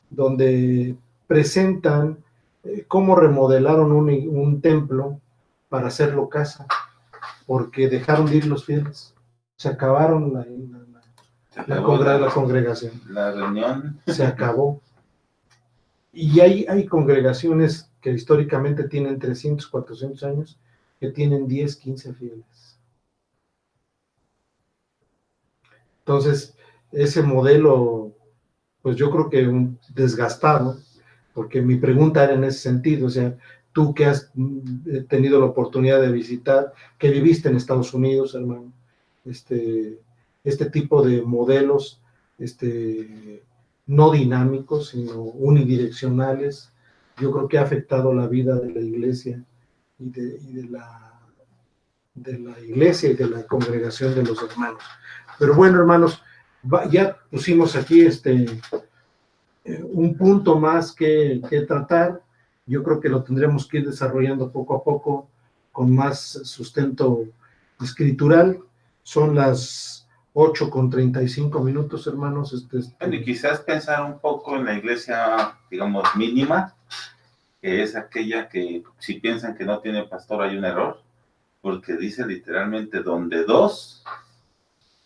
donde presentan cómo remodelaron un templo para hacerlo casa, porque dejaron de ir los fieles, se acabaron la congregación. La reunión. Se acabó. Y hay congregaciones que históricamente tienen 300, 400 años, que tienen 10, 15 fieles. Entonces, ese modelo, pues yo creo que desgastado, porque mi pregunta era en ese sentido, o sea, tú que has tenido la oportunidad de visitar, que viviste en Estados Unidos, hermano, este tipo de modelos, no dinámicos, sino unidireccionales. Yo creo que ha afectado la vida de la iglesia y de la iglesia y de la congregación de los hermanos. Pero bueno, hermanos, ya pusimos aquí un punto más que tratar. Yo creo que lo tendremos que ir desarrollando poco a poco con más sustento escritural. Son las 8:35, hermanos. Bueno, y quizás pensar un poco en la iglesia, digamos, mínima, que es aquella que si piensan que no tiene pastor hay un error, porque dice literalmente donde 2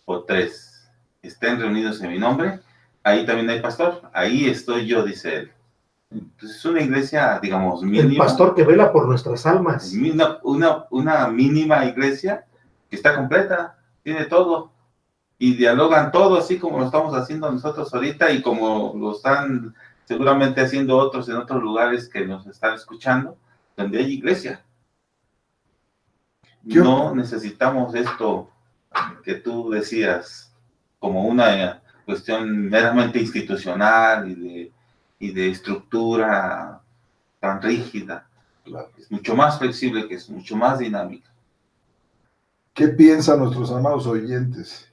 o 3 estén reunidos en mi nombre, ahí también hay pastor, ahí estoy yo, dice él. Entonces es una iglesia, digamos, mínima. El pastor que vela por nuestras almas. Una mínima iglesia que está completa, tiene todo, y dialogan todo así como lo estamos haciendo nosotros ahorita y como lo están seguramente haciendo otros en otros lugares que nos están escuchando, donde hay iglesia. No necesitamos esto que tú decías como una cuestión meramente institucional y de estructura tan rígida. Claro. Es mucho más flexible, que es mucho más dinámica. ¿Qué piensan nuestros amados oyentes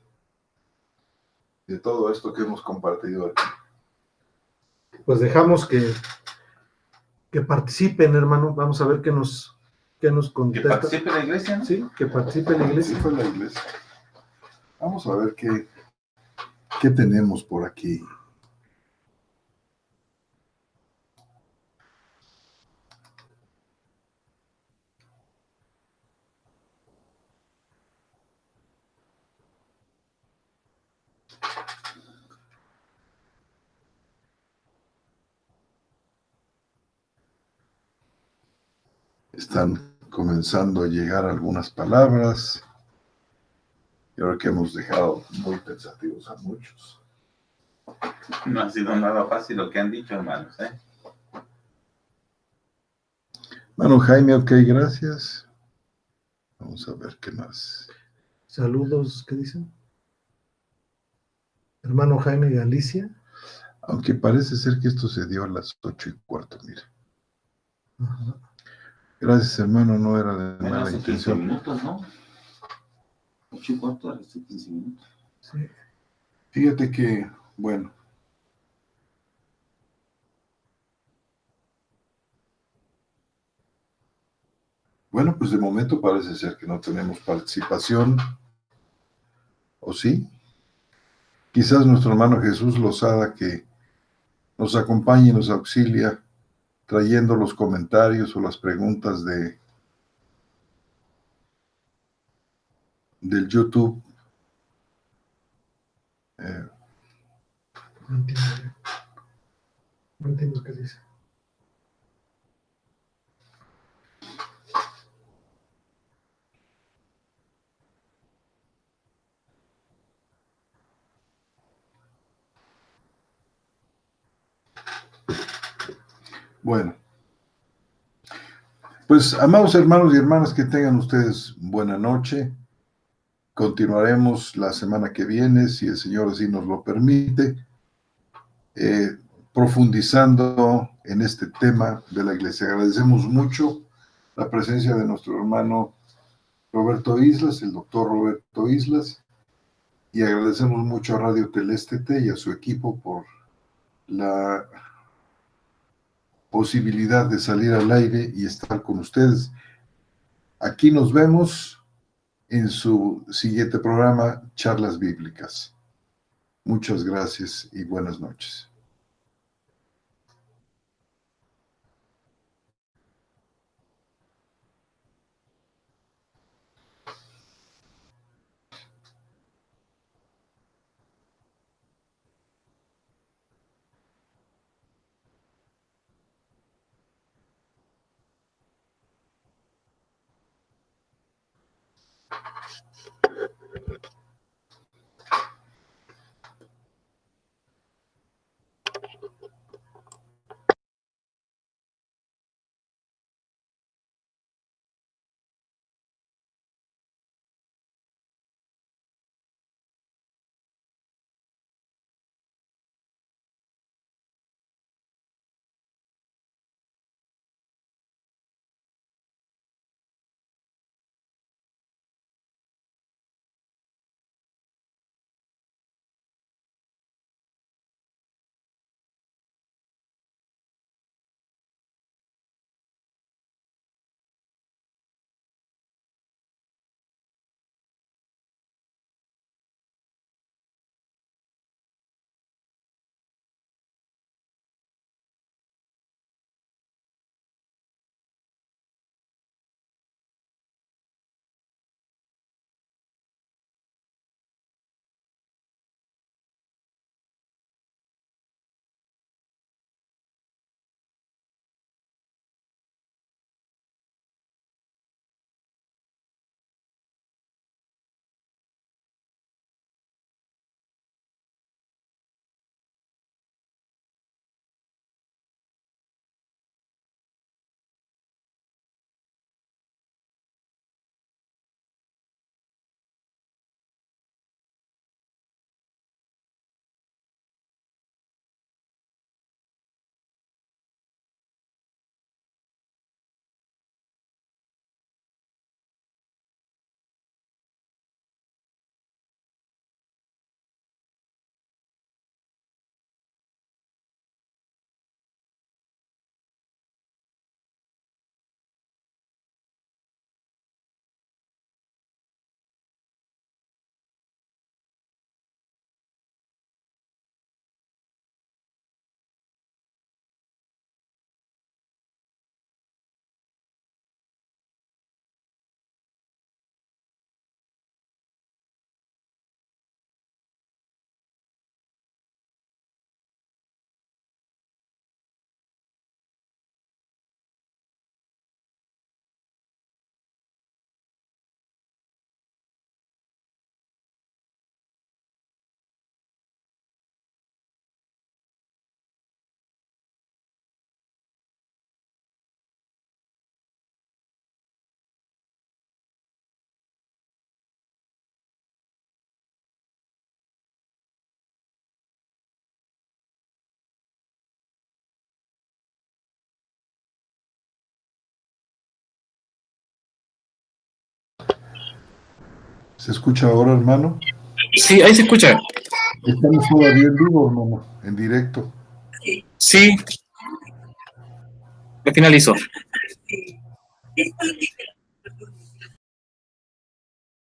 de todo esto que hemos compartido aquí? Pues dejamos que participen, hermano. Vamos a ver qué nos contesta. Que participe la iglesia, ¿no? Sí, que participe la iglesia. Participe la iglesia. Vamos a ver qué tenemos por aquí. Están comenzando a llegar algunas palabras. Y ahora que hemos dejado muy pensativos a muchos. No ha sido nada fácil lo que han dicho, hermanos, ¿eh? Hermano Jaime, ok, gracias. Vamos a ver qué más. Saludos, ¿qué dicen? Hermano Jaime Galicia. Aunque parece ser que esto se dio a las 8:15, mira. Ajá. Gracias, hermano, no era de Bueno, mala hace 15 intención. minutos, ¿no? 8:15, hace 15 minutos. Sí. Fíjate que, bueno. Bueno, pues de momento parece ser que no tenemos participación. ¿O sí? Quizás nuestro hermano Jesús Lozada, que nos acompaña y nos auxilia trayendo los comentarios o las preguntas del YouTube. No entiendo. No entiendo qué dice. Bueno, pues amados hermanos y hermanas, que tengan ustedes buena noche. Continuaremos la semana que viene, si el Señor así nos lo permite, profundizando en este tema de la iglesia. Agradecemos mucho la presencia de nuestro hermano Roberto Islas, el doctor Roberto Islas, y agradecemos mucho a Radio Telestete y a su equipo por la posibilidad de salir al aire y estar con ustedes. Aquí nos vemos en su siguiente programa, Charlas Bíblicas. Muchas gracias y buenas noches. ¿Se escucha ahora, hermano? Sí, ahí se escucha. Estamos todavía en vivo, hermano, en directo. Sí. Ya finalizó.